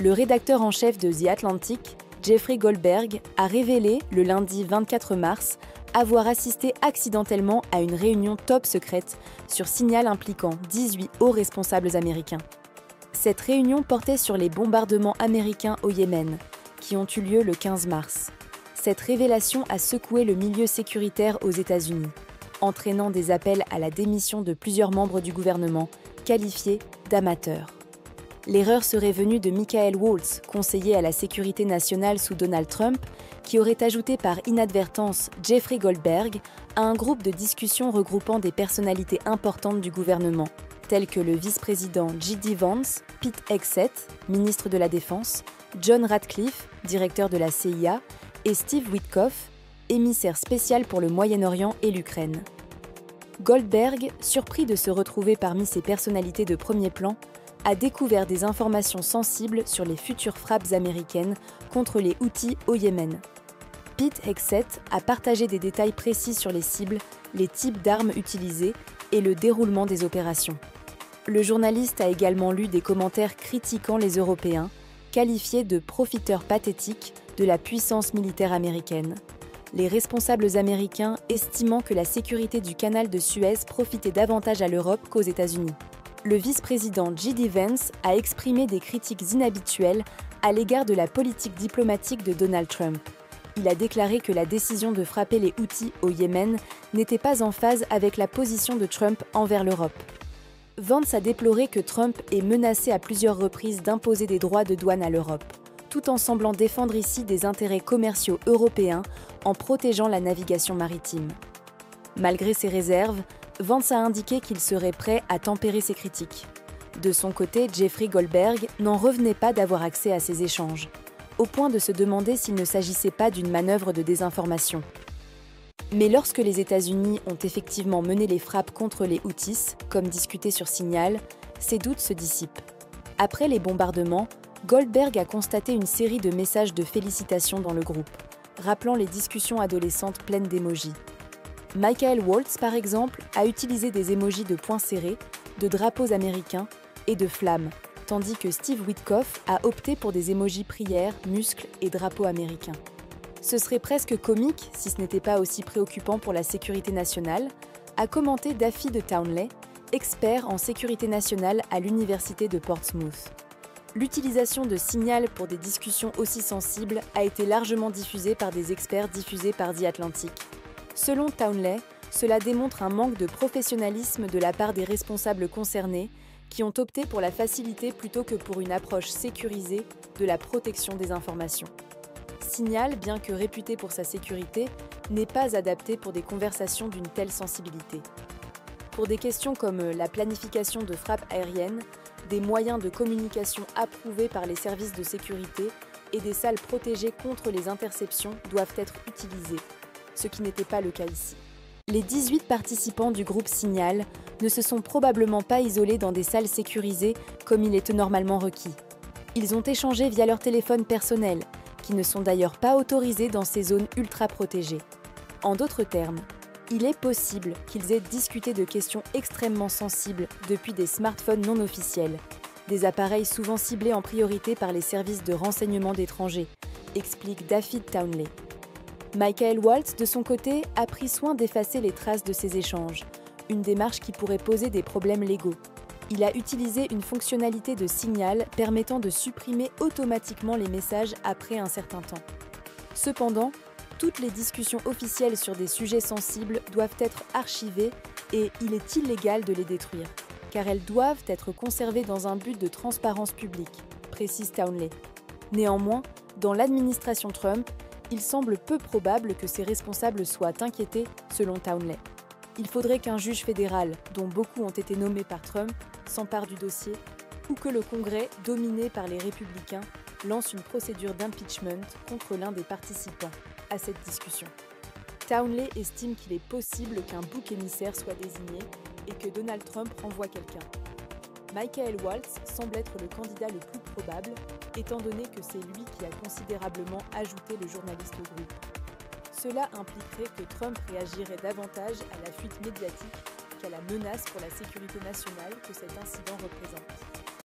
Le rédacteur en chef de The Atlantic, Jeffrey Goldberg, a révélé, le lundi 24 mars, avoir assisté accidentellement à une réunion top secrète sur Signal impliquant 18 hauts responsables américains. Cette réunion portait sur les bombardements américains au Yémen, qui ont eu lieu le 15 mars. Cette révélation a secoué le milieu sécuritaire aux États-Unis, entraînant des appels à la démission de plusieurs membres du gouvernement, qualifiés d'amateurs. L'erreur serait venue de Michael Waltz, conseiller à la sécurité nationale sous Donald Trump, qui aurait ajouté par inadvertance Jeffrey Goldberg à un groupe de discussion regroupant des personnalités importantes du gouvernement, tels que le vice-président J.D. Vance, Pete Hegseth, ministre de la Défense, John Ratcliffe, directeur de la CIA, et Steve Witkoff, émissaire spécial pour le Moyen-Orient et l'Ukraine. Goldberg, surpris de se retrouver parmi ces personnalités de premier plan, a découvert des informations sensibles sur les futures frappes américaines contre les Houthis au Yémen. Pete Hegseth a partagé des détails précis sur les cibles, les types d'armes utilisées et le déroulement des opérations. Le journaliste a également lu des commentaires critiquant les Européens, qualifiés de profiteurs pathétiques de la puissance militaire américaine. Les responsables américains estimant que la sécurité du canal de Suez profitait davantage à l'Europe qu'aux États-Unis. Le vice-président J.D. Vance a exprimé des critiques inhabituelles à l'égard de la politique diplomatique de Donald Trump. Il a déclaré que la décision de frapper les Houthis au Yémen n'était pas en phase avec la position de Trump envers l'Europe. Vance a déploré que Trump ait menacé à plusieurs reprises d'imposer des droits de douane à l'Europe, tout en semblant défendre ici des intérêts commerciaux européens en protégeant la navigation maritime. Malgré ces réserves, Vance a indiqué qu'il serait prêt à tempérer ses critiques. De son côté, Jeffrey Goldberg n'en revenait pas d'avoir accès à ces échanges, au point de se demander s'il ne s'agissait pas d'une manœuvre de désinformation. Mais lorsque les États-Unis ont effectivement mené les frappes contre les Houthis, comme discuté sur Signal, ces doutes se dissipent. Après les bombardements, Goldberg a constaté une série de messages de félicitations dans le groupe, rappelant les discussions adolescentes pleines d'émojis. Michael Waltz, par exemple, a utilisé des émojis de poings serrés, de drapeaux américains et de flammes, tandis que Steve Witkoff a opté pour des émojis prières, muscles et drapeaux américains. Ce serait presque comique, si ce n'était pas aussi préoccupant pour la sécurité nationale, a commenté Daffy de Townley, expert en sécurité nationale à l'université de Portsmouth. L'utilisation de Signal pour des discussions aussi sensibles a été largement diffusée par des experts diffusés par The Atlantic. Selon Townley, cela démontre un manque de professionnalisme de la part des responsables concernés qui ont opté pour la facilité plutôt que pour une approche sécurisée de la protection des informations. Signal, bien que réputé pour sa sécurité, n'est pas adapté pour des conversations d'une telle sensibilité. Pour des questions comme la planification de frappes aériennes, des moyens de communication approuvés par les services de sécurité et des salles protégées contre les interceptions doivent être utilisés, ce qui n'était pas le cas ici. Les 18 participants du groupe Signal ne se sont probablement pas isolés dans des salles sécurisées comme il est normalement requis. Ils ont échangé via leur téléphone personnel, qui ne sont d'ailleurs pas autorisés dans ces zones ultra protégées. En d'autres termes, il est possible qu'ils aient discuté de questions extrêmement sensibles depuis des smartphones non officiels, des appareils souvent ciblés en priorité par les services de renseignement d'étrangers, explique Daffy Townley. Michael Waltz, de son côté, a pris soin d'effacer les traces de ces échanges, une démarche qui pourrait poser des problèmes légaux. Il a utilisé une fonctionnalité de Signal permettant de supprimer automatiquement les messages après un certain temps. Cependant, toutes les discussions officielles sur des sujets sensibles doivent être archivées et il est illégal de les détruire, car elles doivent être conservées dans un but de transparence publique, précise Townley. Néanmoins, dans l'administration Trump, il semble peu probable que ces responsables soient inquiétés, selon Townley. Il faudrait qu'un juge fédéral, dont beaucoup ont été nommés par Trump, s'empare du dossier, ou que le Congrès, dominé par les républicains, lance une procédure d'impeachment contre l'un des participants à cette discussion. Townley estime qu'il est possible qu'un bouc émissaire soit désigné et que Donald Trump renvoie quelqu'un. Michael Waltz semble être le candidat le plus probable, étant donné que c'est lui qui a considérablement ajouté le journaliste au groupe. Cela impliquerait que Trump réagirait davantage à la fuite médiatique qu'à la menace pour la sécurité nationale que cet incident représente.